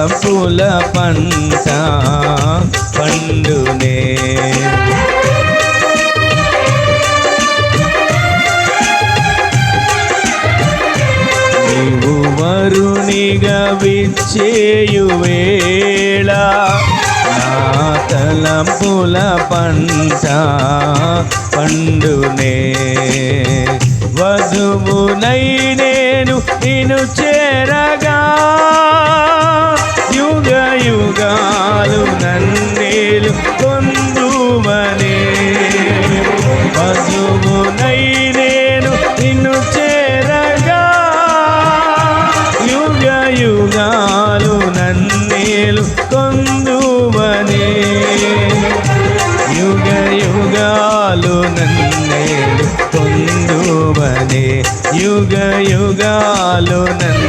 తలపుల పంట పండునే. నీవు వరునిగా విచ్చేయు వేళ నా తలపుల పంట పండునే. వధువునై నేను నిన్ను చేరగా యుగ యుగాలు నన్నేలు పొందువనే. వధువునై నేను నిన్ను చేరగా యుగ యుగాలు నన్నేలు పొందువనే. యుగ యుగాలు నన్నేలు పొందువనే. యుగ యుగాలు నన్ను